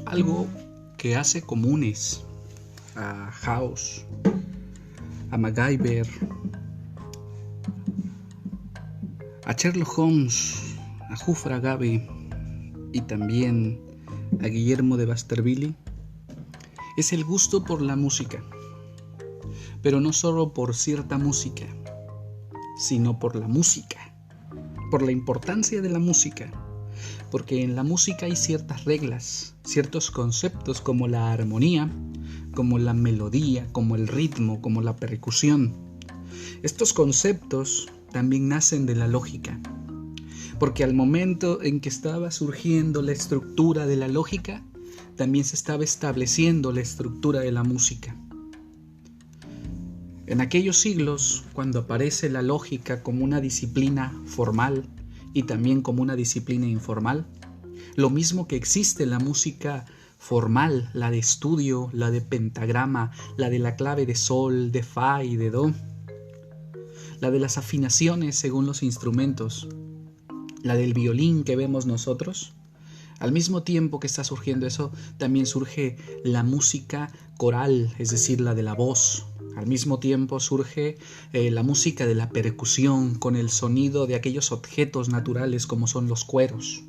Algo que hace comunes a House, a MacGyver, a Sherlock Holmes, a Humphrey Agave y también a Guillermo de Baskerville es el gusto por la música, pero no solo por cierta música, sino por la música, por la importancia de la música, porque en la música hay ciertas reglas, ciertos conceptos como la armonía, como la melodía, como el ritmo, como la percusión. Estos conceptos también nacen de la lógica, porque al momento en que estaba surgiendo la estructura de la lógica, también se estaba estableciendo la estructura de la música. En aquellos siglos, cuando aparece la lógica como una disciplina formal y también como una disciplina informal, lo mismo que existe la música formal, la de estudio, la de pentagrama, la de la clave de sol, de fa y de do, la de las afinaciones según los instrumentos, la del violín que vemos nosotros. Al mismo tiempo que está surgiendo eso, también surge la música coral, es decir, la de la voz. Al mismo tiempo surge la música de la percusión con el sonido de aquellos objetos naturales como son los cueros,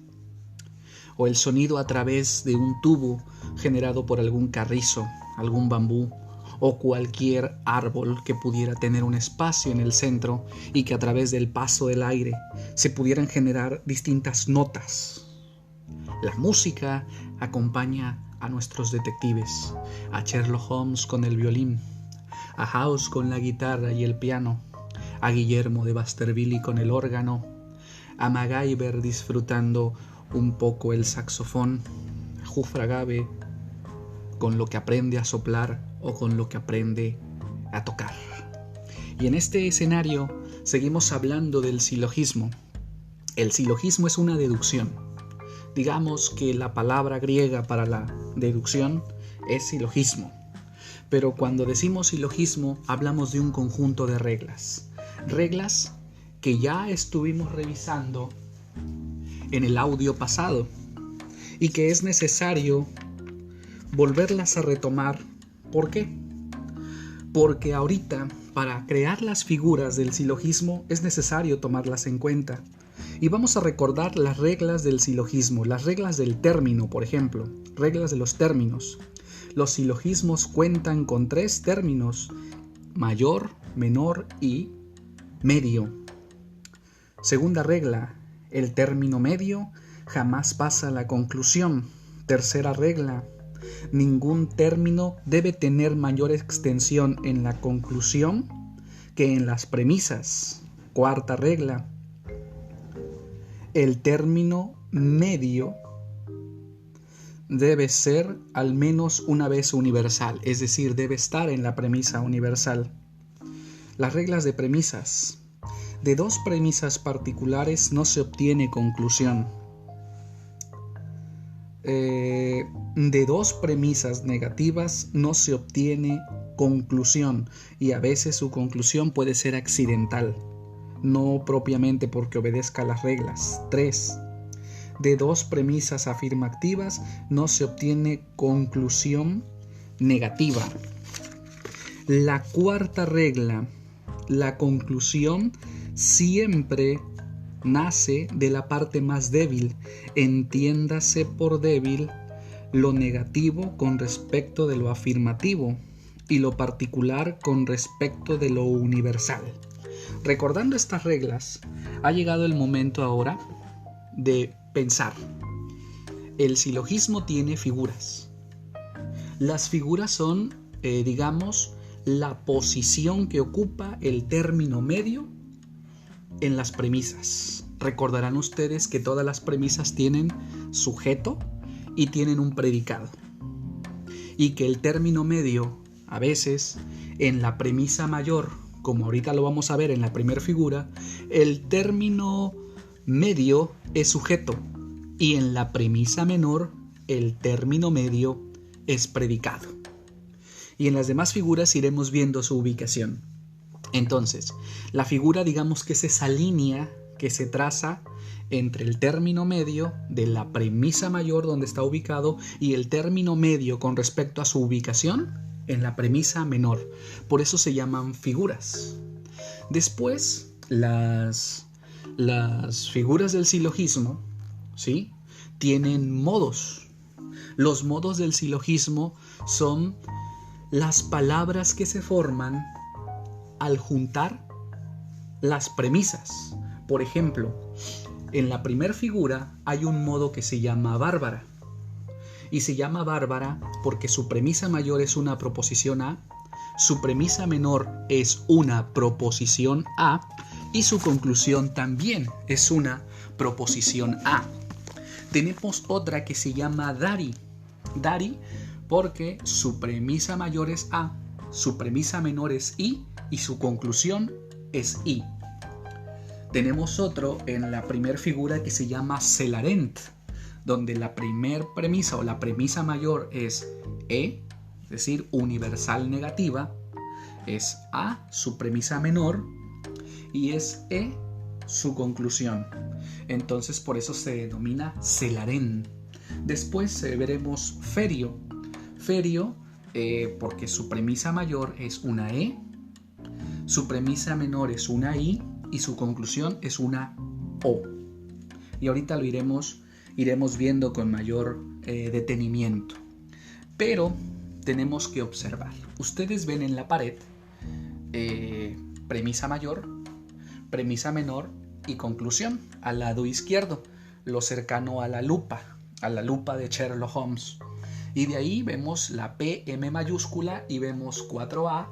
o el sonido a través de un tubo generado por algún carrizo, algún bambú o cualquier árbol que pudiera tener un espacio en el centro y que a través del paso del aire se pudieran generar distintas notas. La música acompaña a nuestros detectives, a Sherlock Holmes con el violín, a House con la guitarra y el piano, a Guillermo de Baskerville con el órgano, a MacGyver disfrutando un poco el saxofón, a Humphrey Agave con lo que aprende a soplar o con lo que aprende a tocar. Y en este escenario seguimos hablando del silogismo. El silogismo es una deducción. Digamos que la palabra griega para la deducción es silogismo. Pero cuando decimos silogismo, hablamos de un conjunto de reglas. Reglas que ya estuvimos revisando en el audio pasado y que es necesario volverlas a retomar. ¿Por qué? Porque ahorita, para crear las figuras del silogismo, es necesario tomarlas en cuenta. Y vamos a recordar las reglas del silogismo, las reglas del término, por ejemplo, reglas de los términos. Los silogismos cuentan con 3 términos: mayor, menor y medio. Segunda regla, el término medio jamás pasa a la conclusión. Tercera regla, ningún término debe tener mayor extensión en la conclusión que en las premisas. Cuarta regla, el término medio debe ser al menos una vez universal, es decir, debe estar en la premisa universal. Las reglas de premisas. De 2 premisas particulares no se obtiene conclusión. de dos premisas negativas no se obtiene conclusión, y a veces su conclusión puede ser accidental, no propiamente porque obedezca las reglas. 3. De dos premisas afirmativas no se obtiene conclusión negativa. La cuarta regla: la conclusión siempre nace de la parte más débil. Entiéndase por débil lo negativo con respecto de lo afirmativo y lo particular con respecto de lo universal. Recordando estas reglas, ha llegado el momento ahora de pensar. El silogismo tiene figuras. Las figuras son, digamos, la posición que ocupa el término medio en las premisas. Recordarán ustedes que todas las premisas tienen sujeto y tienen un predicado, y que el término medio, a veces, en la premisa mayor, como ahorita lo vamos a ver en la primera figura, el término medio es sujeto, y en la premisa menor el término medio es predicado. Y en las demás figuras iremos viendo su ubicación. Entonces, la figura, digamos que es esa línea que se traza entre el término medio de la premisa mayor donde está ubicado y el término medio con respecto a su ubicación en la premisa menor. Por eso se llaman figuras. Después, las figuras del silogismo, ¿sí?, tienen modos. Los modos del silogismo son las palabras que se forman al juntar las premisas. Por ejemplo, en la primera figura hay un modo que se llama bárbara. Y se llama bárbara porque su premisa mayor es una proposición A, su premisa menor es una proposición A y su conclusión también es una proposición A. Tenemos otra que se llama Dari. Dari porque su premisa mayor es A, su premisa menor es I y su conclusión es I. Tenemos otro en la primera figura que se llama Celarent, donde la primer premisa o la premisa mayor es E, es decir, universal negativa, es A, su premisa menor, y es E, su conclusión. Entonces por eso se denomina Celarent. Después veremos Ferio. Ferio porque su premisa mayor es una E, su premisa menor es una I y su conclusión es una O. Y ahorita lo iremos viendo con mayor detenimiento. Pero tenemos que observar. Ustedes ven en la pared premisa mayor, premisa menor y conclusión al lado izquierdo, lo cercano a la lupa de Sherlock Holmes. Y de ahí vemos la PM mayúscula y vemos 4A,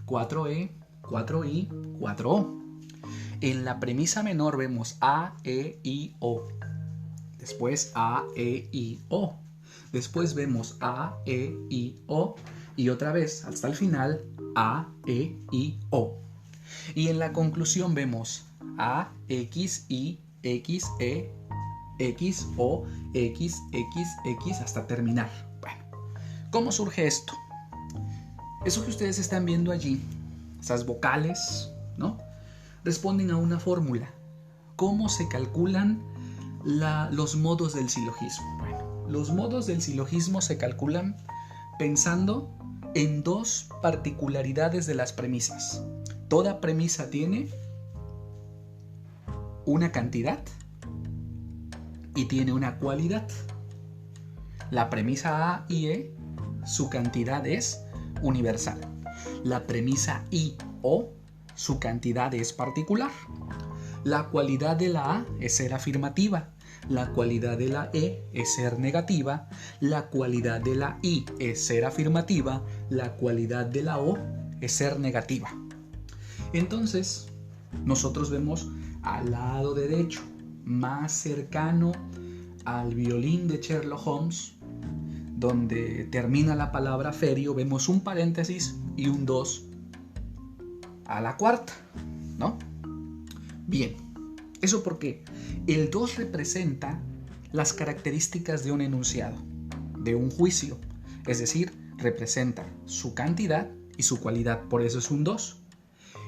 4E, 4I, 4O. En la premisa menor vemos A, E, I, O. Después A, E, I, O. Después vemos A, E, I, O. Y otra vez hasta el final A, E, I, O. Y en la conclusión vemos A, X, I, X, E, X, O, X, X, X hasta terminar. Bueno, ¿cómo surge esto? Eso que ustedes están viendo allí, esas vocales, ¿no?, responden a una fórmula. ¿Cómo se calculan los modos del silogismo? Bueno, los modos del silogismo se calculan pensando en dos particularidades de las premisas. Toda premisa tiene una cantidad y tiene una cualidad. La premisa A y E, su cantidad es universal. La premisa I, O, su cantidad es particular. La cualidad de la A es ser afirmativa. La cualidad de la E es ser negativa. La cualidad de la I es ser afirmativa. La cualidad de la O es ser negativa. Entonces, nosotros vemos al lado derecho, más cercano al violín de Sherlock Holmes, donde termina la palabra ferio, vemos un paréntesis y un 2 a la cuarta, ¿no? Bien, eso porque el 2 representa las características de un enunciado, de un juicio, es decir, representa su cantidad y su cualidad, por eso es un 2.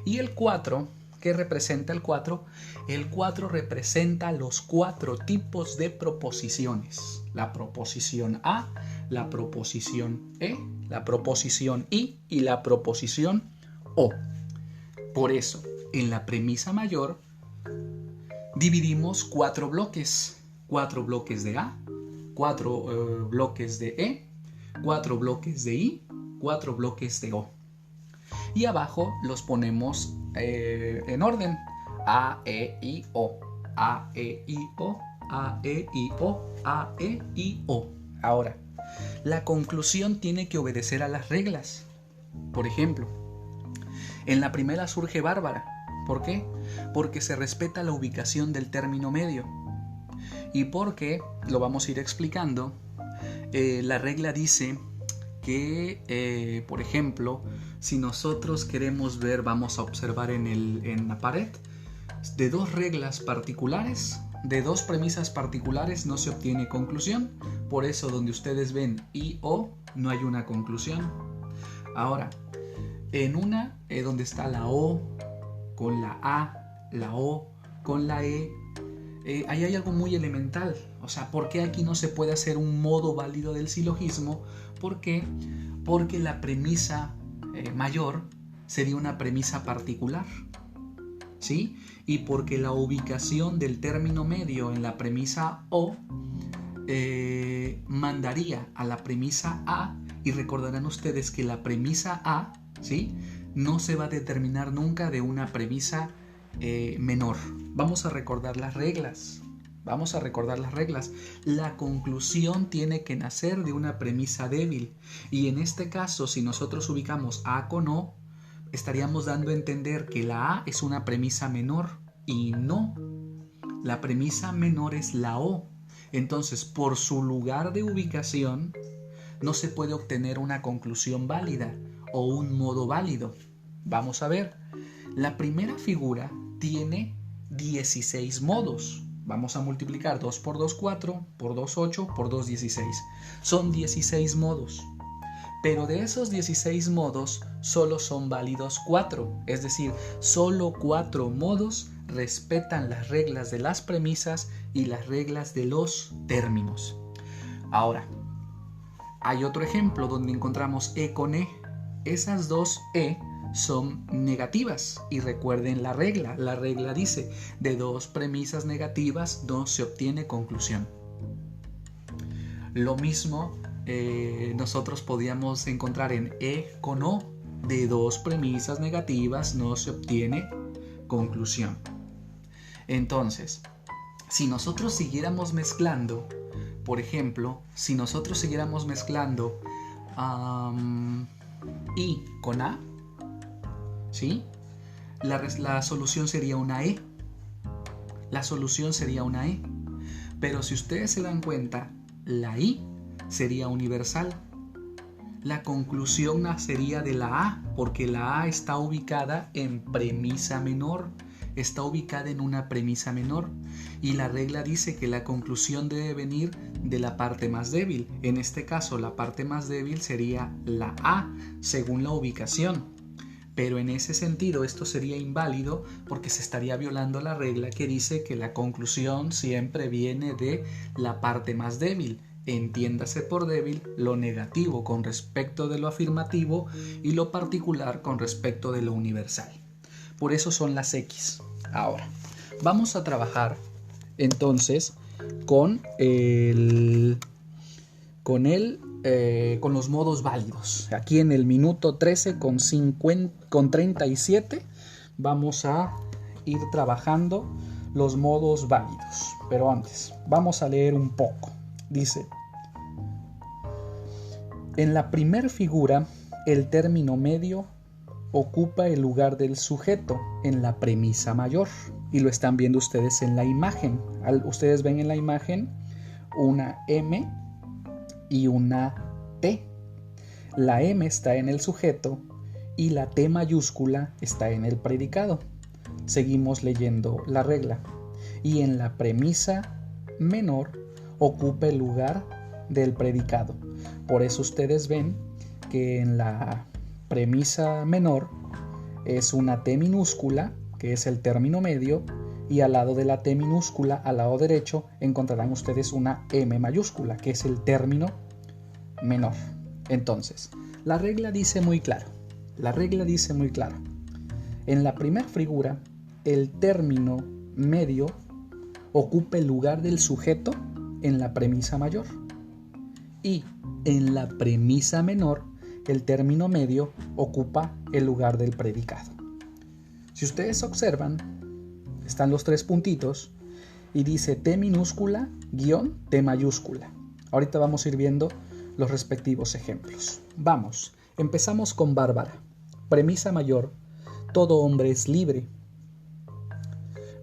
Y el 4, ¿qué representa el 4? El 4 representa los 4 tipos de proposiciones. La proposición A, la proposición E, la proposición I y la proposición O. Por eso, en la premisa mayor, dividimos 4 bloques. 4 bloques de A, 4 bloques de E, 4 bloques de I, 4 bloques de O. Y abajo los ponemos en orden. A, E, I, O. A, E, I, O. A, E, I, O. A, E, I, O. Ahora, la conclusión tiene que obedecer a las reglas. Por ejemplo, en la primera surge Bárbara. ¿Por qué? Porque se respeta la ubicación del término medio. Y porque, lo vamos a ir explicando, la regla dice que, por ejemplo, si nosotros queremos ver, vamos a observar en la pared, de 2 reglas particulares, de 2 premisas particulares no se obtiene conclusión. Por eso donde ustedes ven I, O, no hay una conclusión. Ahora, en una donde está la O con la A, la O con la E, ahí hay algo muy elemental. O sea, ¿por qué aquí no se puede hacer un modo válido del silogismo? ¿Por qué? Porque la premisa mayor sería una premisa particular, ¿sí? Y porque la ubicación del término medio en la premisa O mandaría a la premisa A, y recordarán ustedes que la premisa A, ¿sí?, no se va a determinar nunca de una premisa menor. Vamos a recordar las reglas. La conclusión tiene que nacer de una premisa débil. Y en este caso, si nosotros ubicamos A con O, estaríamos dando a entender que la A es una premisa menor. Y no. La premisa menor es la O. Entonces, por su lugar de ubicación, no se puede obtener una conclusión válida o un modo válido. Vamos a ver. La primera figura tiene 16 modos. Vamos a multiplicar 2 por 2, 4, por 2, 8, por 2, 16. Son 16 modos. Pero de esos 16 modos, solo son válidos 4. Es decir, solo 4 modos respetan las reglas de las premisas y las reglas de los términos. Ahora, hay otro ejemplo donde encontramos E con E. Esas dos E son negativas y recuerden la regla dice de 2 premisas negativas no se obtiene conclusión. Lo mismo nosotros podíamos encontrar en E con O, de 2 premisas negativas no se obtiene conclusión. Entonces, si nosotros siguiéramos mezclando, por ejemplo, si nosotros siguiéramos mezclando I con A, ¿sí?, la solución sería una E. Pero si ustedes se dan cuenta, la I sería universal. La conclusión nacería de la A, porque la A está ubicada en premisa menor. Está ubicada en una premisa menor. Y la regla dice que la conclusión debe venir de la parte más débil. En este caso, la parte más débil sería la A, según la ubicación. Pero en ese sentido esto sería inválido porque se estaría violando la regla que dice que la conclusión siempre viene de la parte más débil. Entiéndase por débil lo negativo con respecto de lo afirmativo y lo particular con respecto de lo universal. Por eso son las X. Ahora, vamos a trabajar entonces con los modos válidos. Aquí en el minuto 13 con 37 vamos a ir trabajando los modos válidos. Pero antes, vamos a leer un poco. Dice: en la primera figura, el término medio ocupa el lugar del sujeto en la premisa mayor. Y lo están viendo ustedes en la imagen. Ustedes ven en la imagen una M y una T. La M está en el sujeto y la T mayúscula está en el predicado. Seguimos leyendo la regla. Y en la premisa menor ocupa el lugar del predicado. Por eso ustedes ven que en la premisa menor es una T minúscula, que es el término medio, y al lado de la T minúscula, al lado derecho, encontrarán ustedes una M mayúscula, que es el término menor. Entonces, la regla dice muy claro. En la primera figura, el término medio ocupa el lugar del sujeto en la premisa mayor. Y en la premisa menor, el término medio ocupa el lugar del predicado. Si ustedes observan, están los tres puntitos y dice T minúscula guión T mayúscula. Ahorita vamos a ir viendo los respectivos ejemplos. Vamos, empezamos con Bárbara. Premisa mayor, todo hombre es libre.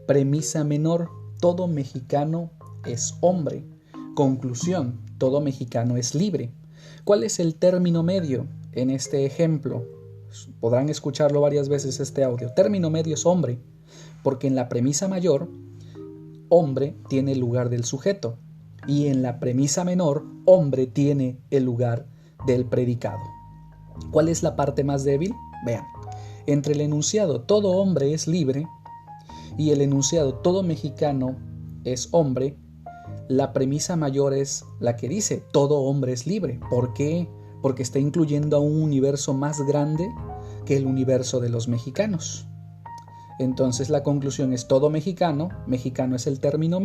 Premisa menor, todo mexicano es hombre. Conclusión, todo mexicano es libre. ¿Cuál es el término medio en este ejemplo? Podrán escucharlo varias veces este audio. Término medio es hombre, porque en la premisa mayor, hombre tiene el lugar del sujeto, y en la premisa menor, hombre tiene el lugar del predicado. ¿Cuál es la parte más débil? Vean, entre el enunciado todo hombre es libre y el enunciado todo mexicano es hombre, la premisa mayor es la que dice todo hombre es libre. ¿Por qué? Porque está incluyendo a un universo más grande que el universo de los mexicanos. Entonces la conclusión es todo mexicano, mexicano es el término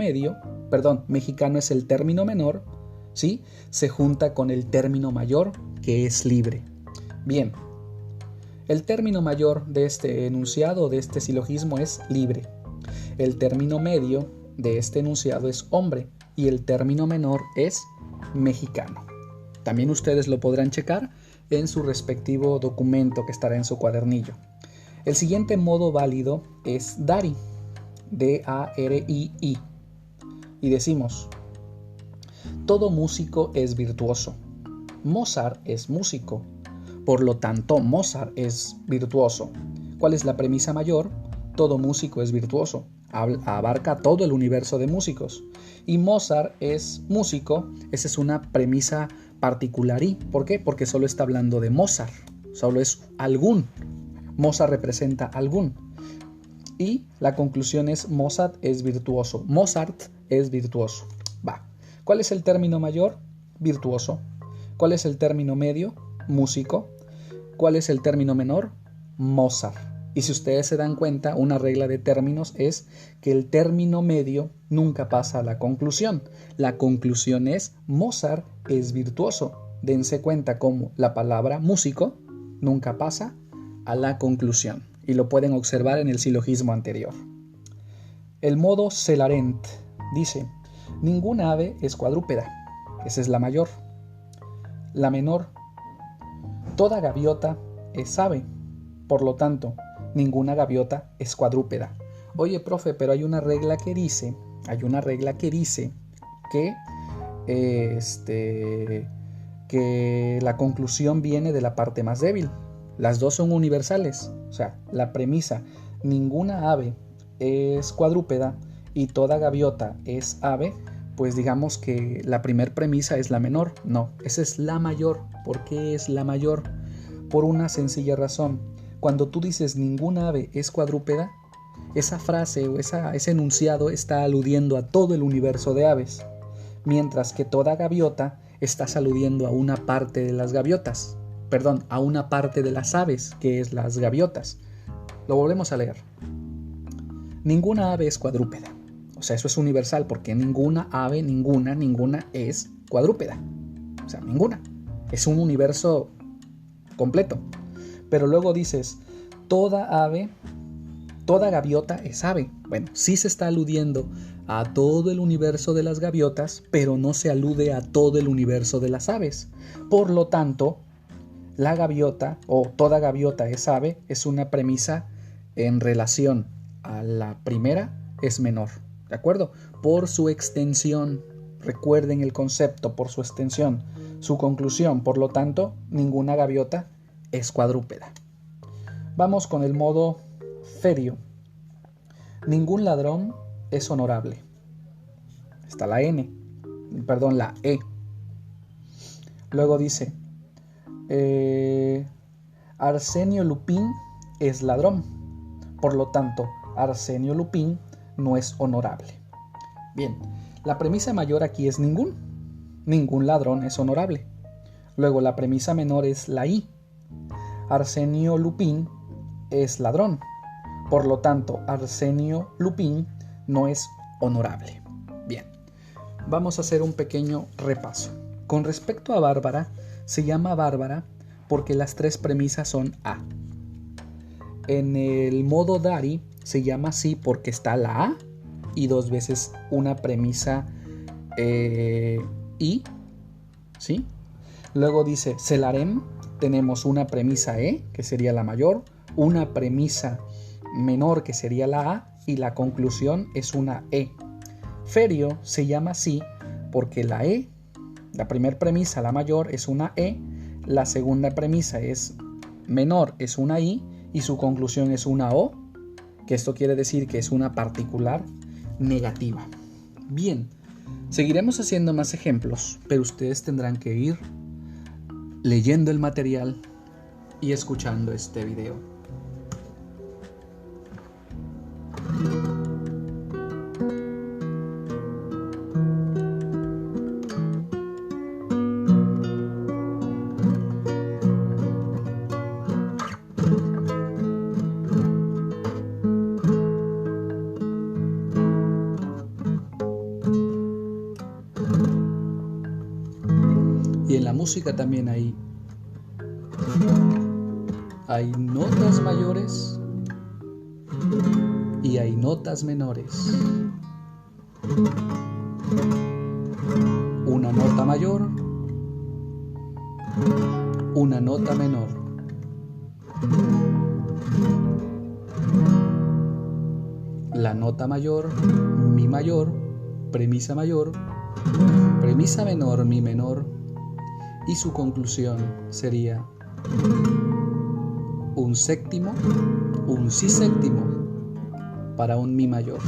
mexicano es el término menor, ¿sí? Se junta con el término mayor que es libre. Bien, el término mayor de este enunciado, de este silogismo es libre. El término medio de este enunciado es hombre y el término menor es mexicano. También ustedes lo podrán checar en su respectivo documento que estará en su cuadernillo. El siguiente modo válido es Dari, D-A-R-I-I. Y decimos, todo músico es virtuoso. Mozart es músico. Por lo tanto, Mozart es virtuoso. ¿Cuál es la premisa mayor? Todo músico es virtuoso. Abarca todo el universo de músicos. Y Mozart es músico. Esa es una premisa particular. ¿Y por qué? Porque solo está hablando de Mozart. Solo es algún. Mozart representa algún. Y la conclusión es Mozart es virtuoso. Mozart es virtuoso. Va. ¿Cuál es el término mayor? Virtuoso. ¿Cuál es el término medio? Músico. ¿Cuál es el término menor? Mozart. Y si ustedes se dan cuenta, una regla de términos es que el término medio nunca pasa a la conclusión. La conclusión es Mozart es virtuoso. Dense cuenta cómo la palabra músico nunca pasa a la conclusión. Y lo pueden observar en el silogismo anterior. El modo Celarent dice, ninguna ave es cuadrúpeda. Esa es la mayor. La menor, toda gaviota es ave. Por lo tanto, ninguna gaviota es cuadrúpeda. Oye, profe, pero hay una regla que dice que la conclusión viene de la parte más débil. Las dos son universales. O sea, la premisa, ninguna ave es cuadrúpeda y toda gaviota es ave, pues digamos que la primer premisa es la menor. No, esa es la mayor. ¿Por qué es la mayor? Por una sencilla razón. Cuando tú dices ninguna ave es cuadrúpeda, esa frase o ese enunciado está aludiendo a todo el universo de aves, mientras que toda gaviota estás aludiendo a una parte de las gaviotas. A una parte de las aves, que es las gaviotas. Lo volvemos a leer. Ninguna ave es cuadrúpeda. O sea, eso es universal, porque ninguna ave, ninguna es cuadrúpeda. O sea, ninguna. Es un universo completo. Pero luego dices, toda gaviota es ave. Bueno, sí se está aludiendo a todo el universo de las gaviotas, pero no se alude a todo el universo de las aves. Por lo tanto, la gaviota o toda gaviota es ave es una premisa en relación a la primera es menor, ¿de acuerdo? Por su extensión, recuerden el concepto, por su extensión, su conclusión, por lo tanto, ninguna gaviota es cuadrúpeda. Vamos con el modo ferio. Ningún ladrón es honorable. Está la N. la E. Luego dice, Arsenio Lupin es ladrón. Por lo tanto, Arsenio Lupin no es honorable. Bien, la premisa mayor aquí es ningún. Ningún ladrón es honorable. Luego la premisa menor es la I. Arsenio Lupin es ladrón. Por lo tanto, Arsenio Lupin no es honorable. Bien, vamos a hacer un pequeño repaso. Con respecto a Bárbara, se llama Bárbara porque las tres premisas son A. En el modo Dari se llama así porque está la A y dos veces una premisa I, ¿sí? Luego dice Celarem, tenemos una premisa E, que sería la mayor, una premisa menor, que sería la A, y la conclusión es una E. Ferio se llama así porque la E, la primera premisa, la mayor, es una E, la segunda premisa es menor, es una I, y su conclusión es una O, que esto quiere decir que es una particular negativa. Bien, seguiremos haciendo más ejemplos, pero ustedes tendrán que ir leyendo el material y escuchando este video. Y en la música también hay notas mayores y hay notas menores. Una nota mayor, una nota menor. La nota mayor, mi mayor, premisa menor, mi menor, y su conclusión sería un séptimo, un si séptimo para un mi mayor.